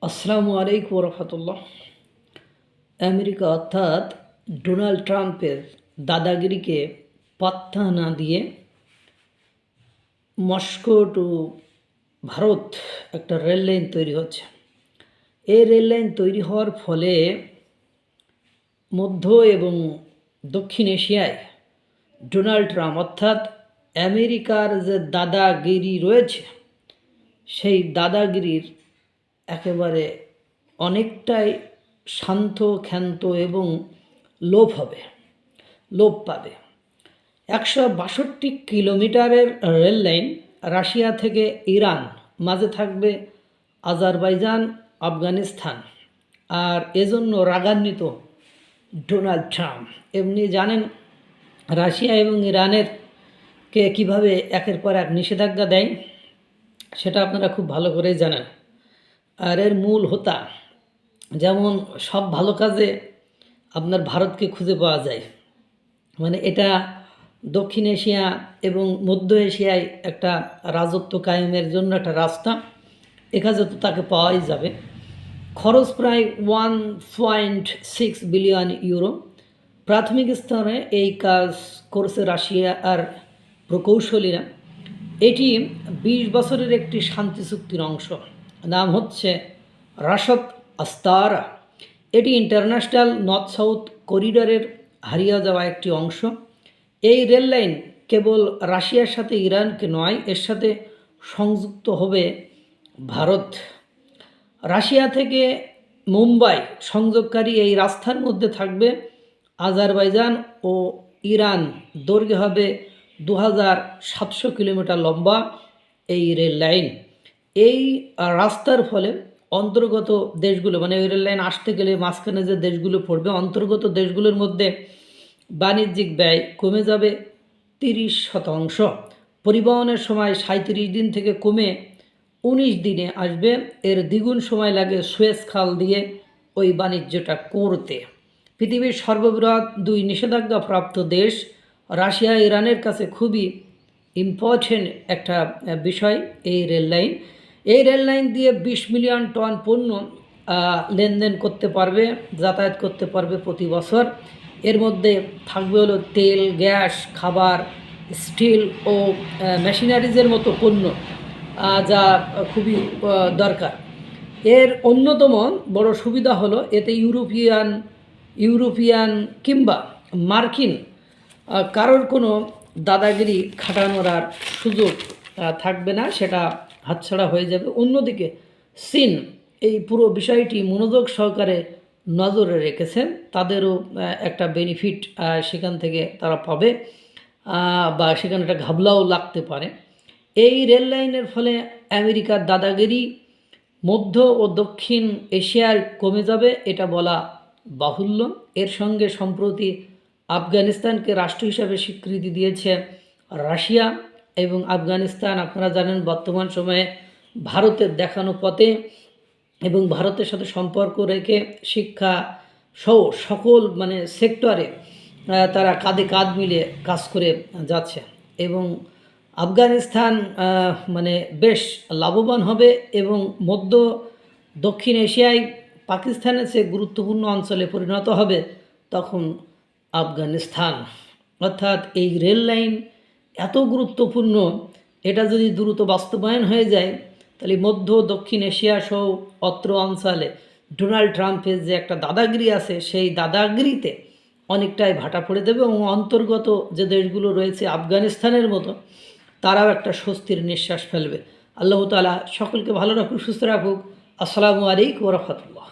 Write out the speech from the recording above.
আসসালামু আলাইকুম রহমতুল্লাহ। আমেরিকা অর্থাৎ ডোনাল্ড ট্রাম্পের দাদাগিরিকে পাত্তা না দিয়ে মস্কো টু ভারত একটা রেল লাইন তৈরি হচ্ছে। এই রেল লাইন তৈরি হওয়ার ফলে মধ্য এবং দক্ষিণ এশিয়ায় ডোনাল্ড ট্রাম্প অর্থাৎ আমেরিকার যে দাদাগিরি রয়েছে সেই দাদাগিরির একেবারে অনেকটাই শান্ত ক্ষান্ত এবং লোপ পাবে। 162 কিলোমিটারের রেল লাইন রাশিয়া থেকে ইরান, মাঝে থাকবে আজারবাইজান, আফগানিস্তান। আর এজন্য রাগান্বিত ডোনাল্ড ট্রাম্প। এমনি জানেন রাশিয়া এবং ইরানের কীভাবে একের পর এক নিষেধাজ্ঞা দেয়, সেটা আপনারা খুব ভালো করেই জানেন। আর এর মূল হোতা, যেমন সব ভালো কাজে আপনার ভারতকে খুঁজে পাওয়া যায়, মানে এটা দক্ষিণ এশিয়া এবং মধ্য এশিয়ায় একটা রাজত্ব কায়েমের জন্য একটা রাস্তা। একাজে তো তাকে পাওয়াই যাবে। খরচ প্রায় 1.6 বিলিয়ন ইউরো। প্রাথমিক স্তরে এই কাজ করছে রাশিয়া আর প্রকৌশলীরা। এটি 20 বছরের একটি শান্তি চুক্তির অংশ। নাম হচ্ছে রাশদ আস্তারা। এটি ইন্টারন্যাশনাল নর্থ সাউথ করিডরের হারিয়ে যাওয়া একটি অংশ। এই রেল লাইন কেবল রাশিয়ার সাথে ইরানকে নয়, এর সাথে সংযুক্ত হবে ভারত। রাশিয়া থেকে মুম্বাই সংযোগকারী এই রাস্তার মধ্যে থাকবে আজারবাইজান ও ইরান। দৈর্ঘ্য হবে 2700 কিলোমিটার লম্বা এই রেল লাইন। এই রাস্তার ফলে অন্তর্গত দেশগুলো, মানে ওই রেল লাইন আসতে গেলে মাঝখানে যে দেশগুলো পড়বে, অন্তর্গত দেশগুলোর মধ্যে বাণিজ্যিক ব্যয় কমে যাবে 30%। পরিবহনের সময় 37 দিন থেকে কমে 19 দিনে আসবে। এর দ্বিগুণ সময় লাগে সুয়েজ খাল দিয়ে ওই বাণিজ্যটা করতে। পৃথিবীর সর্ববৃহৎ 2 নিষেধাজ্ঞাপ্রাপ্ত দেশ রাশিয়া ইরানের কাছে খুবই ইম্পর্টেন্ট একটা বিষয় এই রেল লাইন। এই রেল লাইন দিয়ে 20 মিলিয়ন টন পণ্য লেনদেন করতে পারবে, যাতায়াত করতে পারবে প্রতি বছর। এর মধ্যে থাকবে হলো তেল, গ্যাস, খাবার, স্টিল ও মেশিনারিজের মতো পণ্য, যা খুবই দরকার। এর অন্যতম বড় সুবিধা হলো এতে ইউরোপিয়ান কিংবা মার্কিন কারোর কোনো দাদাগিরি খাটানোর আর সুযোগ থাকবে না, সেটা হাতছাড়া হয়ে যাবে। অন্যদিকে চীন এই পুরো বিষয়টি মনোযোগ সহকারে নজরে রেখেছেন। তাদেরও একটা বেনিফিট সেখান থেকে তারা পাবে, বা সেখানে একটা ঘাবলাও লাগতে পারে। এই রেল লাইনের ফলে আমেরিকার দাদাগিরি মধ্য ও দক্ষিণ এশিয়ার কমে যাবে, এটা বলা বাহুল্য। এর সঙ্গে সম্প্রতি আফগানিস্তানকে রাষ্ট্র হিসাবে স্বীকৃতি দিয়েছে রাশিয়া এবং আফগানিস্তান। আপনারা জানেন বর্তমান সময়ে ভারতের দেখানো পথে এবং ভারতের সাথে সম্পর্ক রেখে শিক্ষা সহ সকল সেক্টরে তারা কাঁধে কাঁধ মিলে কাজ করে যাচ্ছে এবং আফগানিস্তান বেশ লাভবান হবে এবং মধ্য দক্ষিণ এশিয়ায় পাকিস্তানের চেয়ে গুরুত্বপূর্ণ অঞ্চলে পরিণত হবে তখন আফগানিস্তান। অর্থাৎ এই রেল লাইন এত গুরুত্বপূর্ণ, এটা যদি দ্রুত বাস্তবায়ন হয়ে যায় তাহলে মধ্য দক্ষিণ এশিয়া সহ অত্র অঞ্চলে ডোনাল্ড ট্রাম্পের যে একটা দাদাগিরি আছে সেই দাদাগিরিতে অনেকটাই ভাটা পড়ে দেবে এবং অন্তর্গত যে দেশগুলো রয়েছে আফগানিস্তানের মতো, তারাও একটা স্বস্তির নিঃশ্বাস ফেলবে। আল্লাহ তাআলা সকলকে ভালো রাখুক, সুস্থ রাখুক। আসসালামু আলাইকুম ওয়া রাহমাতুল্লাহ।